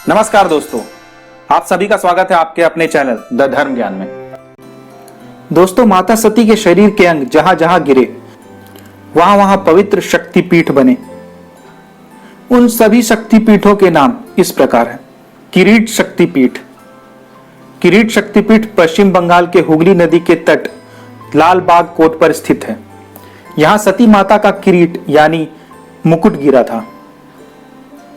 नमस्कार दोस्तों, आप सभी का स्वागत है आपके अपने चैनल द धर्म ज्ञान में। दोस्तों, माता सती के शरीर के अंग जहां जहां गिरे वहां वहां पवित्र शक्तिपीठ बने। उन सभी शक्तिपीठों के नाम इस प्रकार हैं। किरीट शक्तिपीठ। किरीट शक्तिपीठ पश्चिम बंगाल के हुगली नदी के तट लालबाग कोट पर स्थित है। यहां सती माता का किरीट यानी मुकुट गिरा था।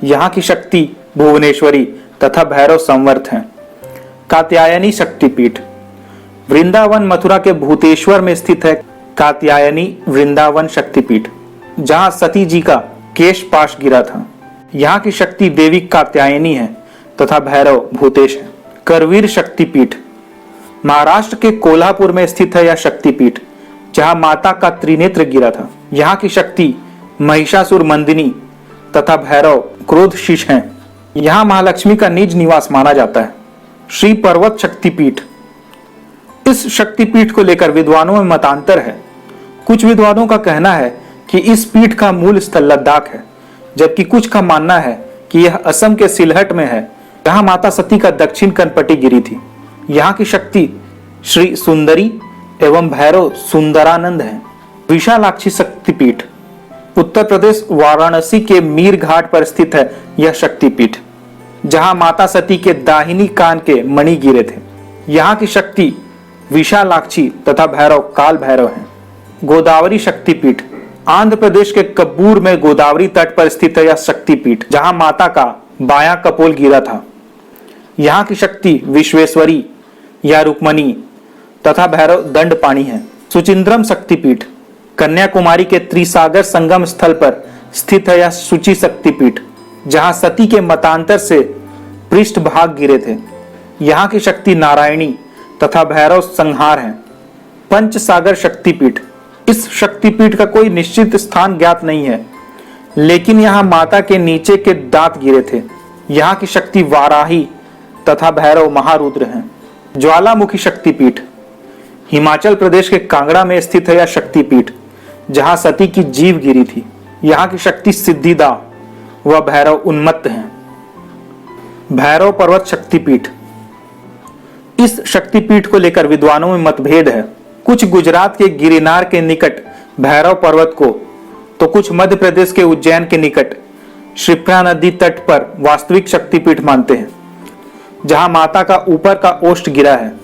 यहां की शक्ति भुवनेश्वरी तथा भैरव संवर्त हैं। कात्यायनी शक्तिपीठ। वृंदावन मथुरा के भूतेश्वर में स्थित है कात्यायनी वृंदावन शक्तिपीठ, जहां सती जी का केश पाश गिरा था। यहाँ की शक्ति देवी कात्यायनी है तथा भैरव भूतेश है। करवीर शक्तिपीठ। महाराष्ट्र के कोल्हापुर में स्थित है यह शक्तिपीठ, जहां माता का त्रिनेत्र गिरा था। यहाँ की शक्ति महिषासुर मंदिनी तथा भैरव क्रोधशीष हैं। यहाँ महालक्ष्मी का निज निवास माना जाता है। श्री पर्वत शक्तिपीठ। इस शक्तिपीठ को लेकर विद्वानों में मतांतर है। कुछ विद्वानों का कहना है कि इस पीठ का मूल स्थल लद्दाख है, जबकि कुछ का मानना है कि यह असम के सिलहट में है, जहां माता सती का दक्षिण कनपटी गिरी थी। यहाँ की शक्ति श्री सुंदरी एवं भैरव सुंदरानंद है। विशालाक्षी शक्तिपीठ। उत्तर प्रदेश वाराणसी के मीर घाट पर स्थित है यह शक्तिपीठ, जहां माता सती के दाहिनी कान के मणि गिरे थे। यहाँ की शक्ति विशालाक्षी तथा भैरव काल भैरव हैं। गोदावरी शक्तिपीठ। आंध्र प्रदेश के कब्बूर में गोदावरी तट पर स्थित है यह शक्तिपीठ, जहां माता का बायां कपोल गिरा था। यहाँ की शक्ति विश्वेश्वरी या रुक्मणी तथा भैरव दंडपाणी है। सुचिंद्रम शक्तिपीठ। कन्याकुमारी के त्रिसागर संगम स्थल पर स्थित है यह सूची शक्तिपीठ, जहां सती के मतांतर से पृष्ठ भाग गिरे थे। यहाँ की शक्ति नारायणी तथा भैरव संहार हैं। पंचसागर शक्तिपीठ। इस शक्तिपीठ का कोई निश्चित स्थान ज्ञात नहीं है, लेकिन यहाँ माता के नीचे के दांत गिरे थे। यहाँ की शक्ति वाराही तथा भैरव महारुद्र हैं। ज्वालामुखी शक्तिपीठ। हिमाचल प्रदेश के कांगड़ा में स्थित है यह शक्तिपीठ, जहां सती की जीव गिरी थी। यहाँ की शक्ति सिद्धिदा व भैरव उन्मत्त हैं। भैरव पर्वत शक्तिपीठ। इस शक्तिपीठ को लेकर विद्वानों में मतभेद है। कुछ गुजरात के गिरनार के निकट भैरव पर्वत को, तो कुछ मध्य प्रदेश के उज्जैन के निकट क्षिप्रा नदी तट पर वास्तविक शक्तिपीठ मानते हैं, जहां माता का ऊपर का ओष्ठ गिरा है।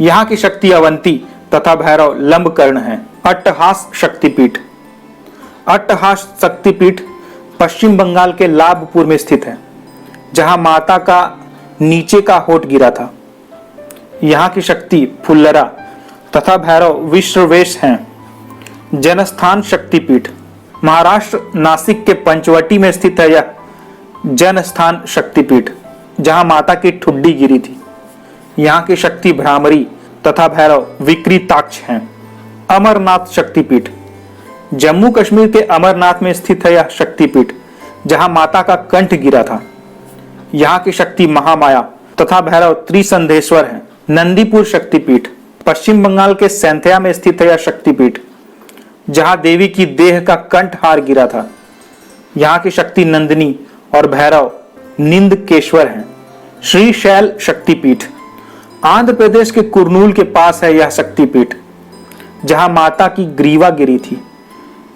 यहाँ की शक्ति अवंती तथा भैरव लंबकर्ण हैं। अट्टहास शक्तिपीठ। अट्टहास शक्तिपीठ पश्चिम बंगाल के लाभपुर में स्थित है, जहां माता का नीचे का होठ गिरा था। यहाँ की शक्ति फुल्लरा तथा भैरव विश्ववेश हैं। जनस्थान शक्तिपीठ। महाराष्ट्र नासिक के पंचवटी में स्थित है यह जनस्थान शक्तिपीठ, जहां माता की ठुड्डी गिरी थी। यहाँ की शक्ति भ्रामरी तथा भैरव विकृताक्ष हैं। अमरनाथ शक्तिपीठ। जम्मू कश्मीर के अमरनाथ में स्थित है यह शक्तिपीठ, जहां माता का कंठ गिरा था। यहाँ की शक्ति महामाया तथा भैरव त्रिसंधेश्वर हैं। नंदीपुर शक्तिपीठ। पश्चिम बंगाल के सैंथया में स्थित है यह शक्तिपीठ, जहां देवी की देह का कंठहार गिरा था। यहाँ की शक्ति नंदिनी और भैरव निंदकेश्वर हैं। श्रीशैल शक्तिपीठ। आंध्र प्रदेश के कुरनूल के पास है यह शक्तिपीठ, जहां माता की ग्रीवा गिरी थी।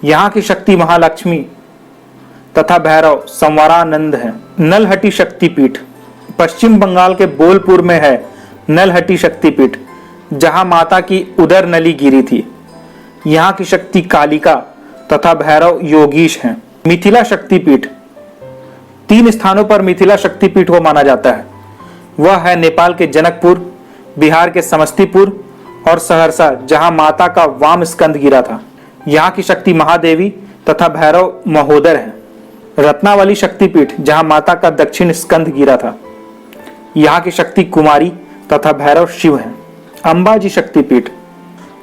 यहाँ की शक्ति महालक्ष्मी तथा भैरव संवरानंद है। नलहटी शक्तिपीठ। पश्चिम बंगाल के बोलपुर में है नलहटी शक्तिपीठ, जहां माता की उदर नली गिरी थी। यहाँ की शक्ति कालिका तथा भैरव योगीश हैं। मिथिला शक्तिपीठ। 3 स्थानों पर मिथिला शक्तिपीठ को माना जाता है। वह है नेपाल के जनकपुर, बिहार के समस्तीपुर और सहरसा, जहां माता का वाम स्कंद गिरा था। यहाँ की शक्ति महादेवी तथा भैरव महोदर है। रत्नावली शक्तिपीठ, जहां माता का दक्षिण स्कंद गिरा था। यहाँ की शक्ति कुमारी तथा भैरव शिव हैं। अंबाजी शक्तिपीठ।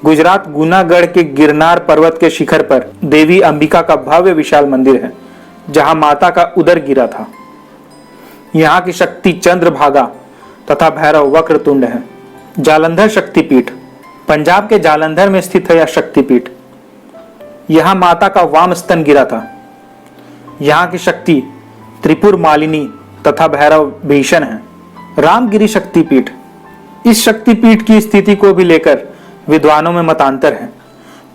गुजरात गुनागढ़ के गिरनार पर्वत के शिखर पर देवी अंबिका का भव्य विशाल मंदिर है, जहां माता का उदर गिरा था। यहाँ की शक्ति चंद्रभागा तथा भैरव वक्रतुंड है। जालंधर शक्तिपीठ। पंजाब के जालंधर में स्थित है यह शक्तिपीठ। यहाँ माता का वाम स्तन गिरा था। यहाँ की शक्ति त्रिपुर मालिनी तथा भैरव भीषण हैं। रामगिरी शक्तिपीठ, इस शक्तिपीठ की स्थिति को भी लेकर विद्वानों में मतांतर है।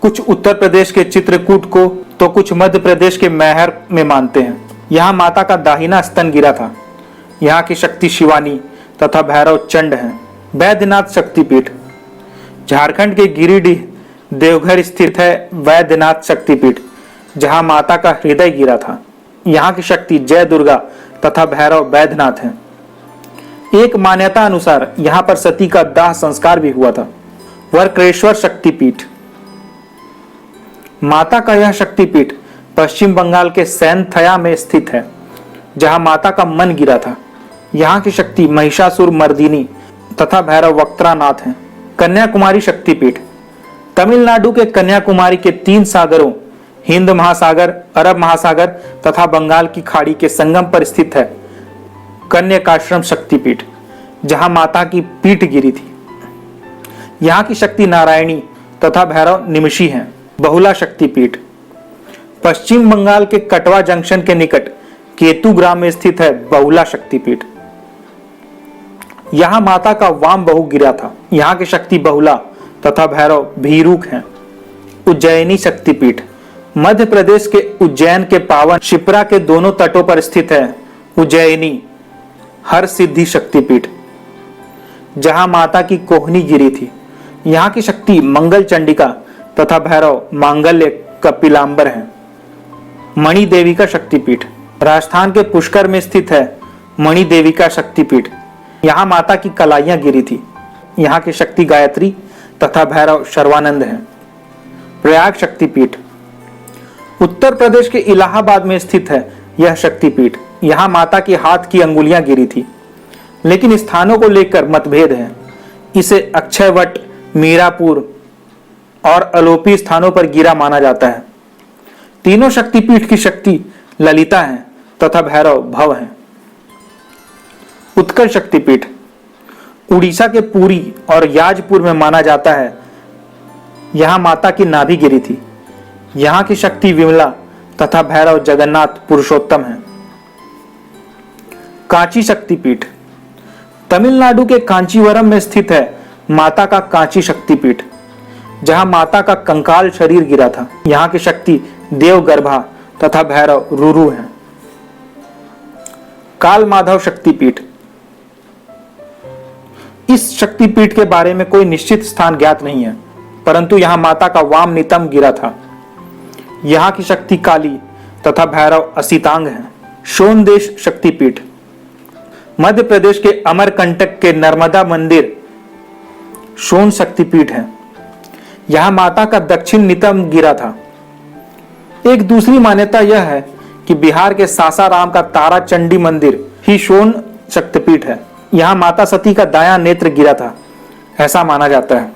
कुछ उत्तर प्रदेश के चित्रकूट को तो कुछ मध्य प्रदेश के मैहर में मानते हैं। यहाँ माता का दाहिना स्तन गिरा था। यहाँ की शक्ति शिवानी तथा भैरव चंड हैं। वैद्यनाथ शक्तिपीठ, झारखंड के गिरिडीह देवघर स्थित है वैद्यनाथ शक्तिपीठ, जहाँ माता का हृदय गिरा था। यहाँ की शक्ति जय दुर्गा तथा भैरव वैद्यनाथ हैं। एक मान्यता अनुसार यहाँ पर सती का दाह संस्कार भी हुआ था। वक्रकेश्वर शक्तिपीठ, माता का यह शक्तिपीठ पश्चिम बंगाल के सैनथया में स्थित है, जहाँ माता का मन गिरा था। यहाँ की शक्ति महिषासुर मर्दिनी तथा भैरव वक्त्रानाथ हैं। कन्याकुमारी शक्तिपीठ, तमिलनाडु के कन्याकुमारी के 3 सागरों हिंद महासागर, अरब महासागर तथा बंगाल की खाड़ी के संगम पर स्थित है कन्याकाश्रम शक्तिपीठ, जहां माता की पीठ गिरी थी। यहाँ की शक्ति नारायणी तथा भैरव निमिषी हैं। बहुला शक्तिपीठ, पश्चिम बंगाल के कटवा जंक्शन के निकट केतु ग्राम में स्थित है बहुला शक्तिपीठ। यहाँ माता का वाम बहु गिरा था। यहाँ की शक्ति बहुला तथा भैरव भीरुक हैं। उज्जैनी शक्तिपीठ, मध्य प्रदेश के उज्जैन के पावन शिप्रा के दोनों तटों पर स्थित है उज्जैनी हर सिद्धि शक्तिपीठ, जहां माता की कोहनी गिरी थी। यहाँ की शक्ति मंगल चंडिका तथा भैरव मांगल्य कपिलांबर हैं। मणि देविका शक्तिपीठ, राजस्थान के पुष्कर में स्थित है मणि देविका शक्तिपीठ। यहाँ माता की कलाइयां गिरी थी। यहाँ की शक्ति गायत्री तथा भैरव सर्वानंद हैं। प्रयाग शक्तिपीठ, उत्तर प्रदेश के इलाहाबाद में स्थित है यह शक्तिपीठ। यहाँ माता के हाथ की अंगुलियां गिरी थी, लेकिन स्थानों को लेकर मतभेद है। इसे अक्षयवट, मीरापुर और अलोपी स्थानों पर गिरा माना जाता है। तीनों शक्तिपीठ की शक्ति ललिता है तथा भैरव भव हैं। उत्कल शक्तिपीठ, उड़ीसा के पुरी और याजपुर में माना जाता है। यहाँ माता की नाभि गिरी थी। यहाँ की शक्ति विमला तथा भैरव जगन्नाथ पुरुषोत्तम हैं। कांची शक्तिपीठ, तमिलनाडु के कांचीवरम में स्थित है माता का कांची शक्तिपीठ, जहां माता का कंकाल शरीर गिरा था। यहाँ की शक्ति देवगर्भा तथा भैरव रुरु हैं। काल माधव शक्तिपीठ, इस शक्तिपीठ के बारे में कोई निश्चित स्थान ज्ञात नहीं है, परंतु यहाँ माता का वाम नितंब गिरा था। यहाँ की शक्ति काली तथा भैरव असितांग हैं। सोनदेश शक्तिपीठ, मध्य प्रदेश के अमरकंटक के नर्मदा मंदिर सोन शक्तिपीठ है। यहाँ माता का दक्षिण नितंब गिरा था। एक दूसरी मान्यता यह है कि बिहार के सासाराम का तारा चंडी मंदिर ही सोन शक्तिपीठ है। यहाँ माता सती का दायां नेत्र गिरा था, ऐसा माना जाता है।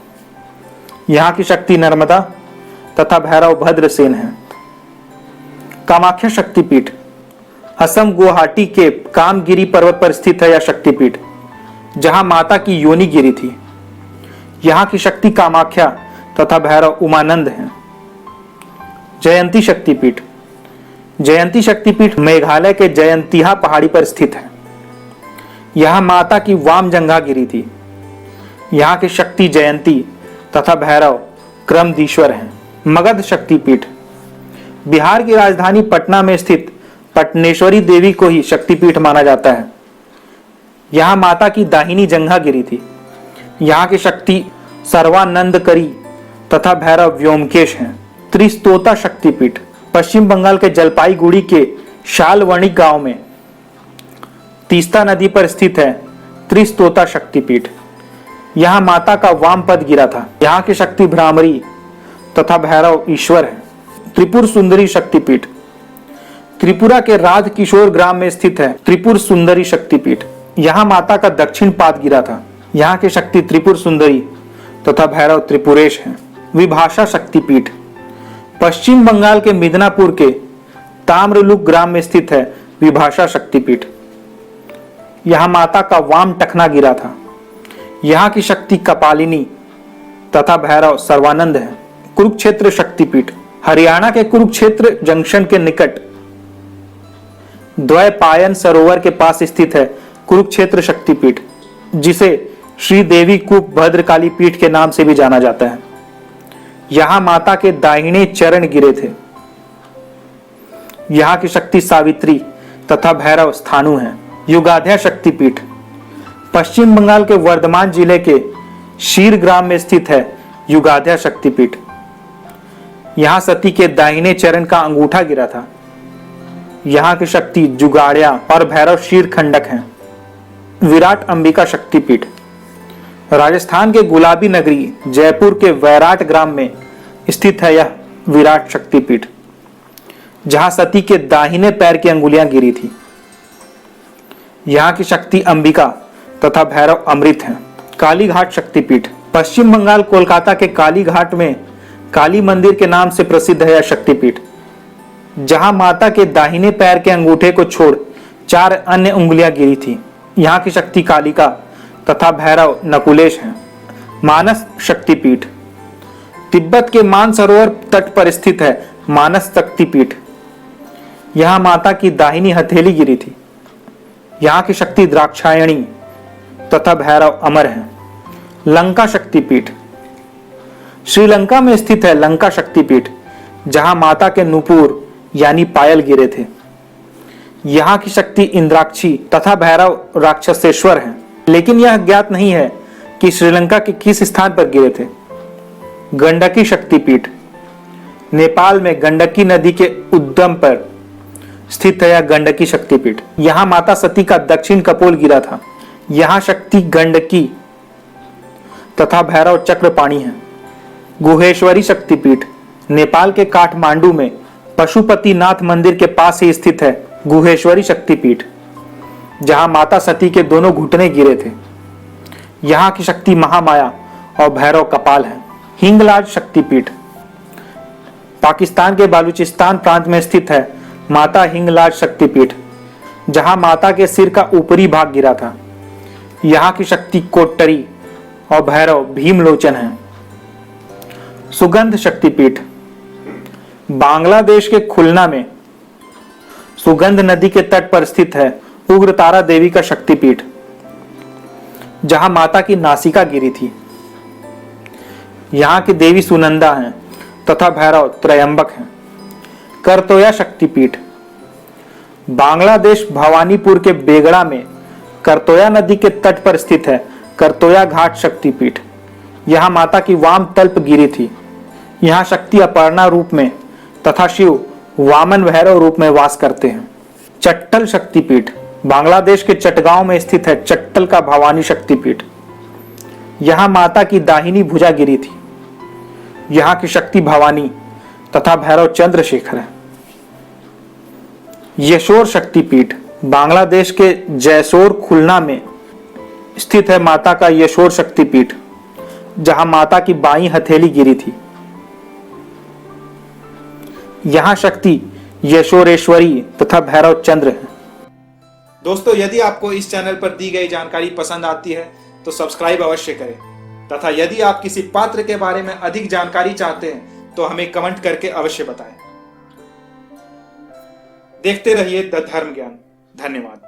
यहाँ की शक्ति नर्मदा तथा भैरव भद्रसेन है। कामाख्या शक्तिपीठ, असम गुवाहाटी के कामगिरी पर्वत पर स्थित है यह शक्तिपीठ, जहां माता की योनि गिरी थी। यहाँ की शक्ति कामाख्या तथा भैरव उमानंद हैं। जयंती शक्तिपीठ, जयंती शक्तिपीठ मेघालय के जयंतिया पहाड़ी पर स्थित है। यहाँ माता की वाम जंघा गिरी थी। यहाँ की शक्ति जयंती तथा भैरव क्रमदीश्वर हैं। मगध शक्तिपीठ, बिहार की राजधानी पटना में स्थित पटनेश्वरी देवी को ही शक्तिपीठ माना जाता है। यहाँ माता की दाहिनी जंघा गिरी थी। यहाँ की शक्ति सर्वानंदकरी तथा भैरव व्योमकेश हैं। त्रिस्तोता शक्तिपीठ, पश्चिम बंगाल के जलपाईगुड़ी के शालवणी गांव में तीस्ता नदी पर स्थित है त्रिस्तोता शक्तिपीठ। यहाँ माता का वाम पद गिरा था। यहाँ की शक्ति भ्रामरी तथा भैरव ईश्वर है। त्रिपुर सुंदरी शक्तिपीठ, त्रिपुरा के राध किशोर ग्राम में स्थित है त्रिपुर सुंदरी शक्तिपीठ। यहाँ माता का दक्षिण पाद गिरा था। यहाँ की शक्ति त्रिपुर सुंदरी तथा भैरव त्रिपुरेश है। विभाषा शक्तिपीठ, पश्चिम बंगाल के मिदनापुर के ताम्रलुक ग्राम में स्थित है विभाषा शक्तिपीठ। यहाँ माता का वाम टखना गिरा था। यहाँ की शक्ति कपालिनी तथा भैरव सर्वानंद है। कुरुक्षेत्र शक्तिपीठ, हरियाणा के कुरुक्षेत्र जंक्शन के निकट द्वैपायन सरोवर के पास स्थित है कुरुक्षेत्र शक्तिपीठ, जिसे श्री देवी कूप भद्रकाली पीठ के नाम से भी जाना जाता है। यहां माता के दाहिने चरण गिरे थे। यहाँ की शक्ति सावित्री तथा भैरव स्थानु हैं। युगाध्या शक्तिपीठ पश्चिम बंगाल के वर्धमान जिले के शीर ग्राम में स्थित है युगाध्या शक्तिपीठ। यहाँ सती के दाहिने चरण का अंगूठा गिरा था। यहाँ की शक्ति जुगाड़िया और भैरव शीर खंडक हैं। विराट अंबिका शक्तिपीठ राजस्थान के गुलाबी नगरी जयपुर के वैराट ग्राम में स्थित है यह विराट शक्तिपीठ, जहां सती के दाहिने पैर की अंगुलियां गिरी थी। यहाँ की शक्ति अंबिका तथा भैरव अमृत हैं। कालीघाट शक्तिपीठ पश्चिम बंगाल कोलकाता के कालीघाट में काली मंदिर के नाम से प्रसिद्ध है यह शक्तिपीठ, जहां माता के दाहिने पैर के अंगूठे को छोड़ 4 अन्य उंगलियां गिरी थी। यहाँ की शक्ति कालिका तथा भैरव नकुलेश हैं। मानस शक्तिपीठ तिब्बत के मानसरोवर तट पर स्थित है मानस शक्तिपीठ। यहाँ माता की दाहिनी हथेली गिरी थी। यहाँ की शक्ति द्राक्षायणी तथा भैरव अमर हैं। लंका शक्तिपीठ श्रीलंका में स्थित है लंका शक्तिपीठ, जहां माता के नुपुर यानी पायल गिरे थे। यहाँ की शक्ति इंद्राक्षी तथा भैरव राक्षसेश्वर हैं, लेकिन यह ज्ञात नहीं है कि श्रीलंका के किस स्थान पर गिरे थे। गंडकी शक्तिपीठ नेपाल में गंडकी नदी के उद्गम पर स्थित है यह गंडकी शक्तिपीठ। यहाँ माता सती का दक्षिण कपोल गिरा था। यहाँ शक्ति गंडकी तथा भैरव चक्रपाणी है। गुहेश्वरी शक्तिपीठ नेपाल के काठमांडू में पशुपतिनाथ मंदिर के पास ही स्थित है गुहेश्वरी शक्तिपीठ, जहां माता सती के दोनों घुटने गिरे थे। यहाँ की शक्ति महामाया और भैरव कपाल है। हिंगलाज शक्तिपीठ पाकिस्तान के बलूचिस्तान प्रांत में स्थित है माता हिंगलाज शक्तिपीठ, जहां माता के सिर का ऊपरी भाग गिरा था। यहाँ की शक्ति कोट्टरी और भैरव भीमलोचन हैं। सुगंध शक्तिपीठ बांग्लादेश के खुलना में सुगंध नदी के तट पर स्थित है उग्रतारा देवी का शक्तिपीठ, जहां माता की नासिका गिरी थी। यहाँ की देवी सुनंदा हैं तथा भैरव त्रयंबक हैं। करतोया शक्तिपीठ बांग्लादेश भवानीपुर के बेगड़ा में करतोया नदी के तट पर स्थित है करतोया घाट शक्तिपीठ। यहाँ माता की वाम तल्प गिरी थी। यहाँ शक्ति अपर्णा रूप में तथा शिव वामन भैरव रूप में वास करते हैं। चट्टल शक्तिपीठ बांग्लादेश के चटगांव में स्थित है चट्टल का भवानी शक्तिपीठ। यहाँ माता की दाहिनी भुजा गिरी थी। यहाँ की शक्ति भवानी तथा भैरव चंद्रशेखर है। यशोर शक्तिपीठ बांग्लादेश के जैसोर खुलना में स्थित है माता का यशोर शक्तिपीठ, जहां माता की बाईं हथेली गिरी थी। यहाँ शक्ति यशोरेश्वरी तथा भैरव चंद्र है। दोस्तों, यदि आपको इस चैनल पर दी गई जानकारी पसंद आती है तो सब्सक्राइब अवश्य करें, तथा यदि आप किसी पात्र के बारे में अधिक जानकारी चाहते हैं तो हमें कमेंट करके अवश्य बताएं। देखते रहिए द धर्म ज्ञान। धन्यवाद।